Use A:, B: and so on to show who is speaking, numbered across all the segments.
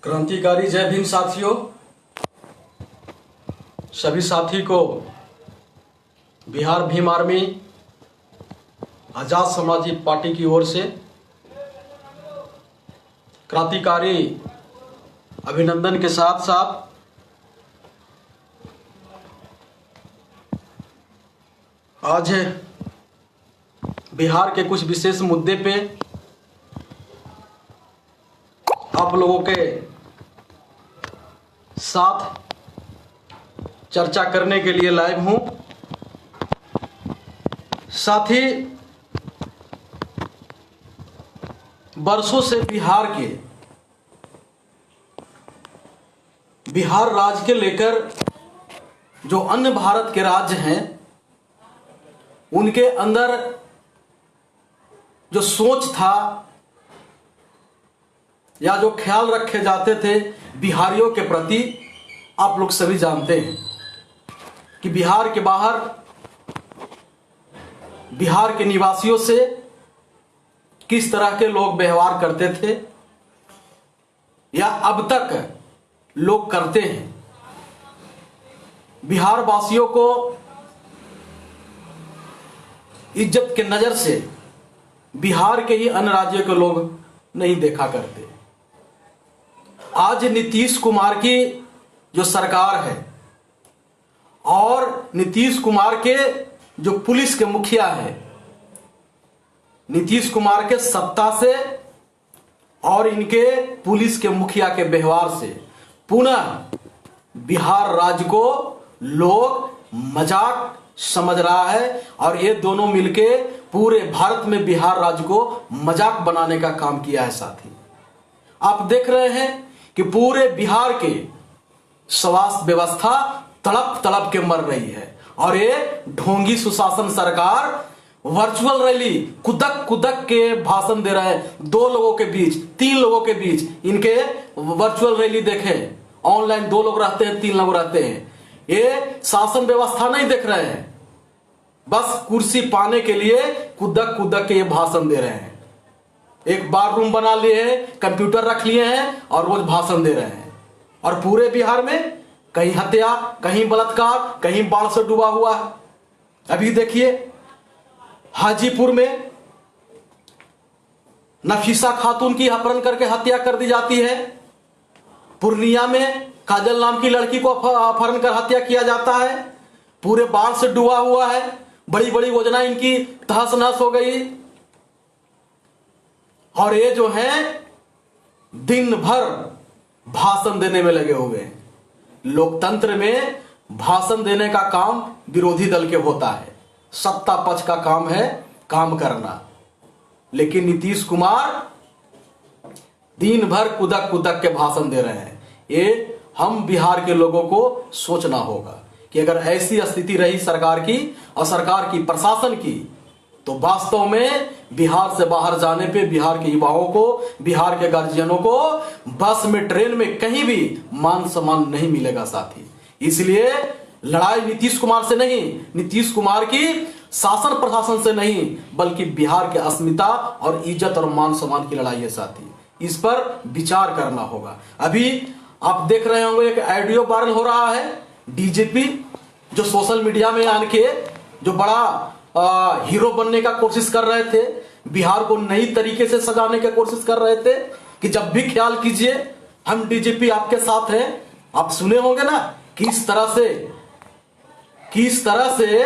A: क्रांतिकारी जय भीम साथियों। सभी साथी को बिहार भीम आर्मी आजाद समाजी पार्टी की ओर से क्रांतिकारी अभिनंदन के साथ साथ आज बिहार के कुछ विशेष मुद्दे पे आप लोगों के साथ चर्चा करने के लिए लाइव हूं। साथ ही वर्षों से बिहार राज्य के लेकर जो अन्य भारत के राज्य हैं उनके अंदर जो सोच था या जो ख्याल रखे जाते थे बिहारियों के प्रति, आप लोग सभी जानते हैं कि बिहार के बाहर बिहार के निवासियों से किस तरह के लोग व्यवहार करते थे या अब तक लोग करते हैं। बिहार वासियों को इज्जत के नजर से बिहार के ही अन्य राज्यों के लोग नहीं देखा करते। आज नीतीश कुमार की जो सरकार है और नीतीश कुमार के जो पुलिस के मुखिया है, नीतीश कुमार के सत्ता से और इनके पुलिस के मुखिया के व्यवहार से पुनः बिहार राज्य को लोग मजाक समझ रहा है और ये दोनों मिलके पूरे भारत में बिहार राज्य को मजाक बनाने का काम किया है। साथी आप देख रहे हैं कि पूरे बिहार के स्वास्थ्य व्यवस्था तड़प तड़प के मर रही है और ये ढोंगी सुशासन सरकार वर्चुअल रैली कुदक कुदक के भाषण दे रहे हैं। 2 लोगों के बीच 3 लोगों के बीच इनके वर्चुअल रैली देखें, ऑनलाइन 2 लोग रहते हैं 3 लोग रहते हैं। ये शासन व्यवस्था नहीं देख रहे हैं, बस कुर्सी पाने के लिए कुदक कुदक के ये भाषण दे रहे हैं। एक बार रूम बना लिए हैं, कंप्यूटर रख लिए हैं और रोज भाषण दे रहे हैं। और पूरे बिहार में कहीं हत्या, कहीं बलात्कार, कहीं बाढ़ से डूबा हुआ है। अभी देखिए हाजीपुर में नफीसा खातून की अपहरण करके हत्या कर दी जाती है। पूर्णिया में काजल नाम की लड़की को अपहरण कर हत्या किया जाता है। पूरे बाढ़ से डूबा हुआ है, बड़ी बड़ी योजना इनकी तहस नहस हो गई। और ये जो है दिन भर भाषण देने में लगे हुए हैं। लोकतंत्र में भाषण देने का काम विरोधी दल के होता है, सत्ता पक्ष का काम है काम करना। लेकिन नीतीश कुमार दिन भर कुदक कुदक के भाषण दे रहे हैं। ये हम बिहार के लोगों को सोचना होगा कि अगर ऐसी स्थिति रही सरकार की और सरकार की प्रशासन की, तो वास्तव में बिहार से बाहर जाने पे बिहार के युवाओं को, बिहार के गार्जियनों को बस में, ट्रेन में कहीं भी मान सम्मान नहीं मिलेगा साथी। इसलिए लड़ाई नीतीश कुमार से नहीं, नीतीश कुमार की शासन प्रशासन से नहीं, बल्कि बिहार के अस्मिता और इज्जत और मान सम्मान की लड़ाई है साथी। इस पर विचार करना होगा। अभी आप देख रहे होंगे एक ऑडियो वायरल हो रहा है, डीजीपी जो सोशल मीडिया में आके जो बड़ा हीरो बनने का कोशिश कर रहे थे, बिहार को नई तरीके से सजाने की कोशिश कर रहे थे कि जब भी ख्याल कीजिए हम डीजीपी आपके साथ हैं। आप सुने होंगे ना किस तरह से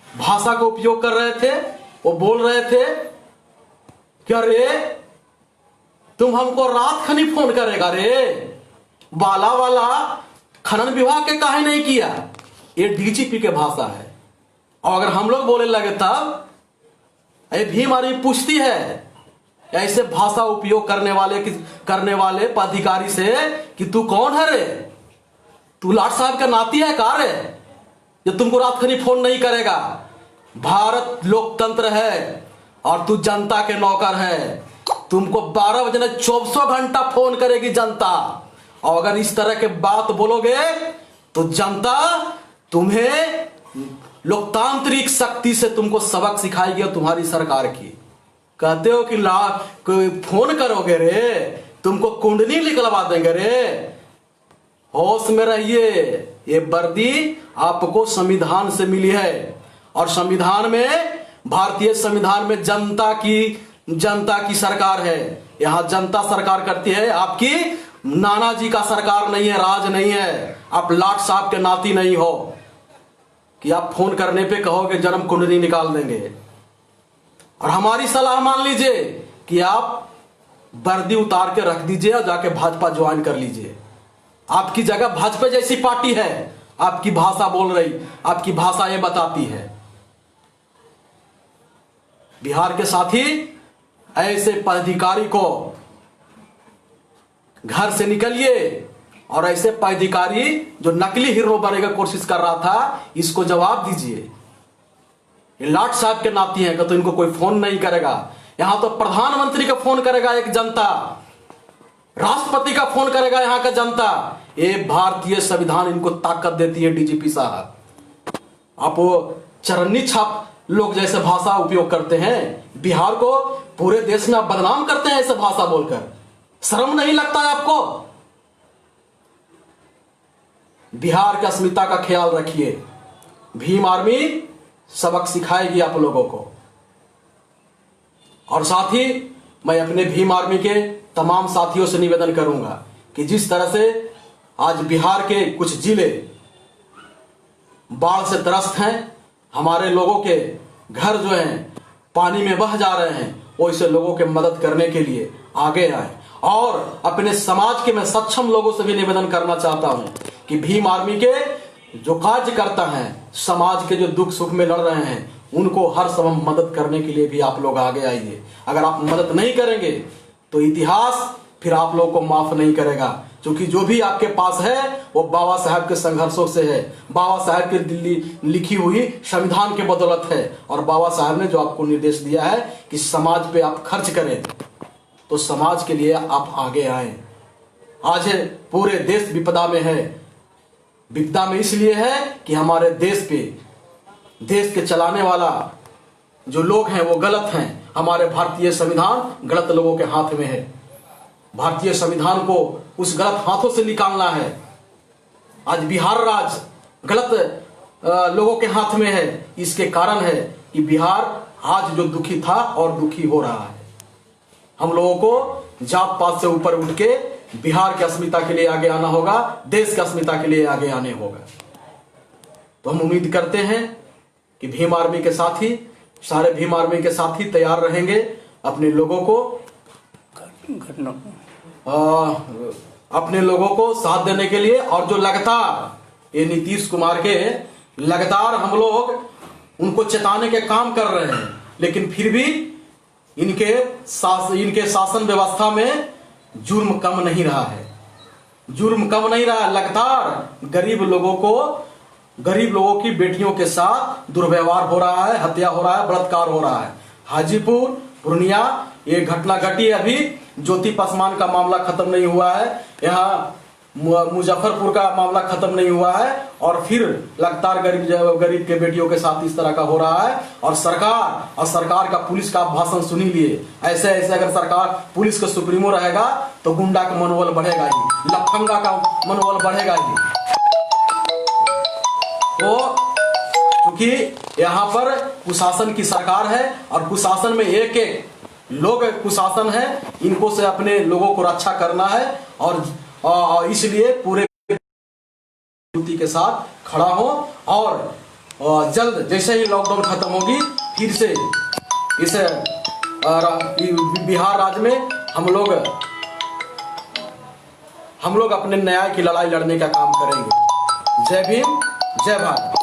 A: भाषा का उपयोग कर रहे थे। वो बोल रहे थे कि अरे तुम हमको रात खनी फोन करेगा रे, बाला वाला खनन विभाग के काहे नहीं किया। ये डीजीपी के भाषा है। और अगर हम लोग बोलने लगे तब ये भीम आर्मी पूछती है ऐसे भाषा उपयोग करने वाले पदाधिकारी से कि तू कौन है रे, तू लाट साहब का नाती है का रे जो तुमको रात खनी फोन नहीं करेगा। भारत लोकतंत्र है और तू जनता के नौकर है। तुमको 12 बजे 24 घंटा फोन करेगी जनता। और अगर इस तरह के बात बोलोगे तो जनता तुम्हें लोकतांत्रिक शक्ति से तुमको सबक सिखाएगी। और तुम्हारी सरकार की कहते हो कि कोई फोन करोगे रे, तुमको कुंडली निकलवा देंगे रे। होश में रहिए, ये वर्दी आपको संविधान से मिली है और संविधान में, भारतीय संविधान में जनता की सरकार है। यहां जनता सरकार करती है, आपकी नानाजी का सरकार नहीं है, राज नहीं है। आप लाट साहब के नाती नहीं हो कि आप फोन करने पे कहोगे जन्म कुंडली निकाल देंगे। और हमारी सलाह मान लीजिए कि आप वर्दी उतार के रख दीजिए और जाके भाजपा ज्वाइन कर लीजिए। आपकी जगह भाजपा जैसी पार्टी है, आपकी भाषा बोल रही, आपकी भाषा ये बताती है। बिहार के साथी ऐसे पदाधिकारी को घर से निकलिए और ऐसे पदाधिकारी जो नकली हीरो बनने की कोशिश कर रहा था, इसको जवाब दीजिए। ये लाट साहब के नाती हैं कि तो इनको कोई फोन नहीं करेगा। यहां तो प्रधानमंत्री का फोन करेगा एक जनता, राष्ट्रपति का फोन करेगा यहां का जनता। ये भारतीय संविधान इनको ताकत देती है। डीजीपी साहब, आप वो चरन्नी छाप लोग जैसे भाषा उपयोग करते हैं, बिहार को पूरे देश में आप बदनाम करते हैं ऐसे भाषा बोलकर। शर्म नहीं लगता है आपको? बिहार की अस्मिता का ख्याल रखिए। भीम आर्मी सबक सिखाएगी आप लोगों को। और साथ ही मैं अपने भीम आर्मी के तमाम साथियों से निवेदन करूंगा कि जिस तरह से आज बिहार के कुछ जिले बाढ़ से त्रस्त हैं, हमारे लोगों के घर जो हैं पानी में बह जा रहे हैं, वो ऐसे लोगों के मदद करने के लिए आगे आए। और अपने समाज के मैं सक्षम लोगों से भी निवेदन करना चाहता हूं कि भीम आर्मी के जो कार्यकर्ता हैं, समाज के जो दुख सुख में लड़ रहे हैं, उनको हर समय मदद करने के लिए भी आप लोग आगे आइए। अगर आप मदद नहीं करेंगे तो इतिहास फिर आप लोगों को माफ नहीं करेगा, क्योंकि जो भी आपके पास है वो बाबा साहब के संघर्षों से है, बाबा साहब की दिल्ली लिखी हुई संविधान के बदौलत है। और बाबा साहब ने जो आपको निर्देश दिया है कि समाज पे आप खर्च करें, तो समाज के लिए आप आगे आए। आज पूरे देश विपदा में है। विपदा में इसलिए है कि हमारे देश पे, देश के चलाने वाला जो लोग हैं वो गलत हैं। हमारे भारतीय संविधान गलत लोगों के हाथ में है। भारतीय संविधान को उस गलत हाथों से निकालना है। आज बिहार राज्य गलत लोगों के हाथ में है। इसके कारण है कि बिहार आज जो दुखी था और दुखी हो रहा है। हम लोगों को जात पात से ऊपर उठ के बिहार की अस्मिता के लिए आगे आना होगा, देश की अस्मिता के लिए आगे आने होगा। तो हम उम्मीद करते हैं कि भीम आर्मी के साथी, सारे भीम आर्मी के साथी तैयार रहेंगे अपने लोगों को साथ देने के लिए। और जो लगातार ये नीतीश कुमार के लगातार हम लोग उनको चेताने के काम कर रहे हैं, लेकिन फिर भी इनके शासन व्यवस्था में जुर्म कम नहीं रहा है। जुर्म कम नहीं रहा। लगातार गरीब लोगों की बेटियों के साथ दुर्व्यवहार हो रहा है, हत्या हो रहा है, बलात्कार हो रहा है। हाजीपुर, पूर्णिया ये घटना घटी। अभी ज्योति पासवान का मामला खत्म नहीं हुआ है, यहाँ मुजफ्फरपुर का मामला खत्म नहीं हुआ है, और फिर लगातार गरीब के बेटियों के साथ इस तरह का हो रहा है। और सरकार का पुलिस का भाषण सुनी लिए। ऐसे अगर सरकार पुलिस का सुप्रीमो रहेगा तो गुंडा का मनोबल बढ़ेगा ही, लफंगा का मनोबल बढ़ेगा ही। तो क्योंकि यहाँ पर कुशासन की सरकार है और कुशासन में एक लोग कुशासन है, इनको से अपने लोगों को रक्षा करना है। और इसलिए पूरे के साथ खड़ा हो और जल्द जैसे ही लॉकडाउन खत्म होगी फिर से इस बिहार राज्य में हम लोग अपने न्याय की लड़ाई लड़ने का काम करेंगे। जय भीम, जय भारत।